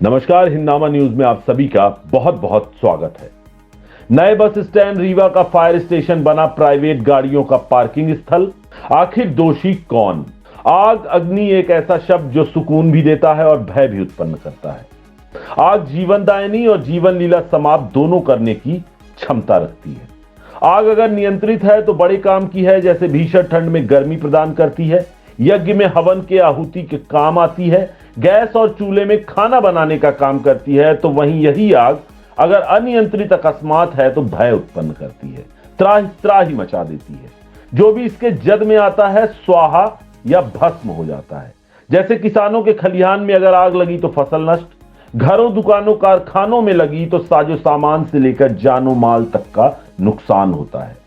नमस्कार, हिंदनामा न्यूज में आप सभी का बहुत बहुत स्वागत है। नए बस स्टैंड रीवा का फायर स्टेशन बना प्राइवेट गाड़ियों का पार्किंग स्थल। आखिर दोषी कौन? आग अग्नि एक ऐसा शब्द जो सुकून भी देता है और भय भी उत्पन्न करता है। आग जीवनदायिनी और जीवन लीला समाप्त दोनों करने की क्षमता रखती है। आग अगर नियंत्रित है तो बड़े काम की है, जैसे भीषण ठंड में गर्मी प्रदान करती है, यज्ञ में हवन के आहुति के काम आती है, गैस और चूल्हे में खाना बनाने का काम करती है, तो वहीं यही आग अगर अनियंत्रित अकस्मात है तो भय उत्पन्न करती है, त्राही त्राही मचा देती है। जो भी इसके जद में आता है स्वाहा या भस्म हो जाता है। जैसे किसानों के खलिहान में अगर आग लगी तो फसल नष्ट, घरों दुकानों कारखानों में लगी तो साजो सामान से लेकर जानो माल तक का नुकसान होता है।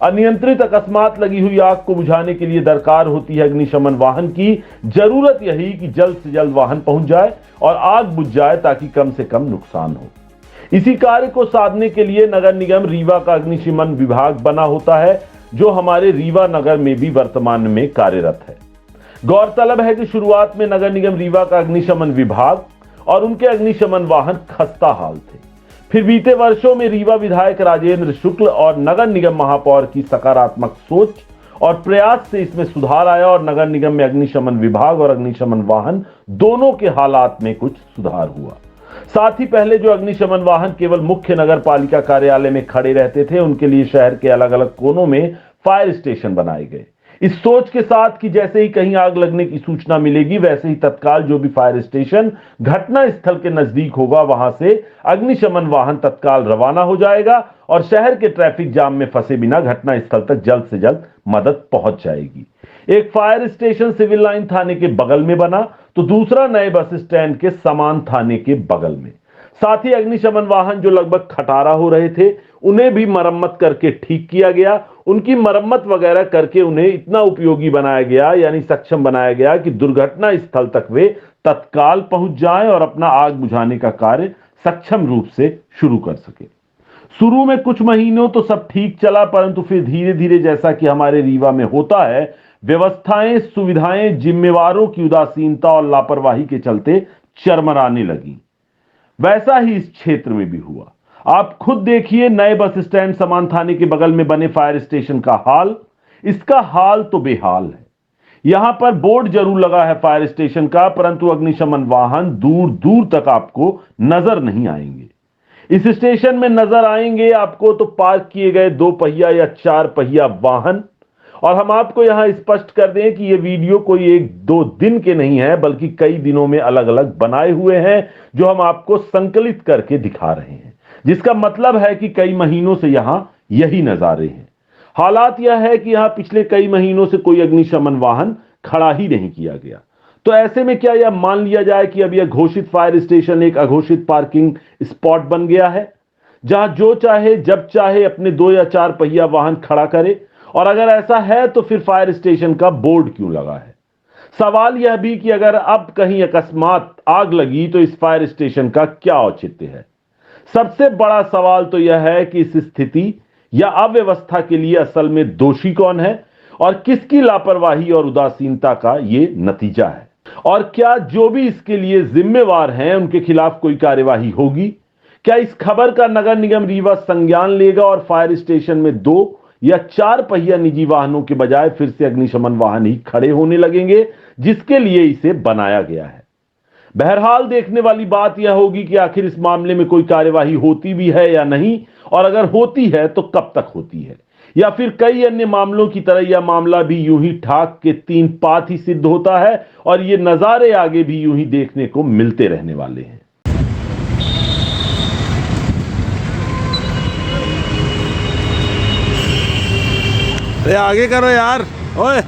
अनियंत्रित अकस्मात लगी हुई आग को बुझाने के लिए दरकार होती है अग्निशमन वाहन की। जरूरत यही कि जल्द से जल्द वाहन पहुंच जाए और आग बुझ जाए ताकि कम से कम नुकसान हो। इसी कार्य को साधने के लिए नगर निगम रीवा का अग्निशमन विभाग बना होता है, जो हमारे रीवा नगर में भी वर्तमान में कार्यरत है। गौरतलब है कि शुरुआत में नगर निगम रीवा का अग्निशमन विभाग और उनके अग्निशमन वाहन खस्ता हाल थे। फिर बीते वर्षों में रीवा विधायक राजेंद्र शुक्ल और नगर निगम महापौर की सकारात्मक सोच और प्रयास से इसमें सुधार आया और नगर निगम में अग्निशमन विभाग और अग्निशमन वाहन दोनों के हालात में कुछ सुधार हुआ। साथ ही पहले जो अग्निशमन वाहन केवल मुख्य नगर पालिका कार्यालय में खड़े रहते थे, उनके लिए शहर के अलग अलग कोनों में फायर स्टेशन बनाए गए। इस सोच के साथ कि जैसे ही कहीं आग लगने की सूचना मिलेगी, वैसे ही तत्काल जो भी फायर स्टेशन घटना स्थल के नजदीक होगा, वहां से अग्निशमन वाहन तत्काल रवाना हो जाएगा और शहर के ट्रैफिक जाम में फंसे बिना घटना स्थल तक जल्द से जल्द मदद पहुंच जाएगी। एक फायर स्टेशन सिविल लाइन थाने के बगल में बना तो दूसरा नए बस स्टैंड के समान थाने के बगल में। साथ ही अग्निशमन वाहन जो लगभग खटारा हो रहे थे, उन्हें भी मरम्मत करके ठीक किया गया। उनकी मरम्मत वगैरह करके उन्हें इतना उपयोगी बनाया गया, यानी सक्षम बनाया गया कि दुर्घटना स्थल तक वे तत्काल पहुंच जाएं और अपना आग बुझाने का कार्य सक्षम रूप से शुरू कर सके। शुरू में कुछ महीनों तो सब ठीक चला, परंतु फिर धीरे धीरे, जैसा कि हमारे रीवा में होता है, व्यवस्थाएं, सुविधाएं, जिम्मेवारों की उदासीनता और लापरवाही के चलते चरमराने लगी। वैसा ही इस क्षेत्र में भी हुआ। आप खुद देखिए नए बस स्टैंड समान थाने के बगल में बने फायर स्टेशन का हाल। इसका हाल तो बेहाल है। यहां पर बोर्ड जरूर लगा है फायर स्टेशन का, परंतु अग्निशमन वाहन दूर दूर तक आपको नजर नहीं आएंगे। इस स्टेशन में नजर आएंगे आपको तो पार्क किए गए 2 पहिया या 4 पहिया वाहन। और हम आपको यहां स्पष्ट कर दें कि यह वीडियो कोई 1-2 दिन के नहीं है, बल्कि कई दिनों में अलग अलग बनाए हुए हैं, जो हम आपको संकलित करके दिखा रहे हैं, जिसका मतलब है कि कई महीनों से यहां यही नजारे हैं। हालात यह है कि यहां पिछले कई महीनों से कोई अग्निशमन वाहन खड़ा ही नहीं किया गया। तो ऐसे में क्या यह मान लिया जाए कि अब यह घोषित फायर स्टेशन एक अघोषित पार्किंग स्पॉट बन गया है, जहां जो चाहे जब चाहे अपने 2 या 4 पहिया वाहन खड़ा करे? और अगर ऐसा है तो फिर फायर स्टेशन का बोर्ड क्यों लगा है? सवाल यह भी कि अगर अब कहीं अकस्मात आग लगी तो इस फायर स्टेशन का क्या औचित्य है? सबसे बड़ा सवाल तो यह है कि इस स्थिति या अव्यवस्था के लिए असल में दोषी कौन है और किसकी लापरवाही और उदासीनता का यह नतीजा है? और क्या जो भी इसके लिए जिम्मेवार हैं उनके खिलाफ कोई कार्यवाही होगी? क्या इस खबर का नगर निगम रीवा संज्ञान लेगा और फायर स्टेशन में 2 या 4 पहिया निजी वाहनों के बजाय फिर से अग्निशमन वाहन ही खड़े होने लगेंगे, जिसके लिए इसे बनाया गया है? बहरहाल देखने वाली बात यह होगी कि आखिर इस मामले में कोई कार्यवाही होती भी है या नहीं, और अगर होती है तो कब तक होती है, या फिर कई अन्य मामलों की तरह यह मामला भी यूं ही ठाक के 3 पात ही सिद्ध होता है और ये नजारे आगे भी यूं ही देखने को मिलते रहने वाले हैं। अरे आगे करो यार, ओए।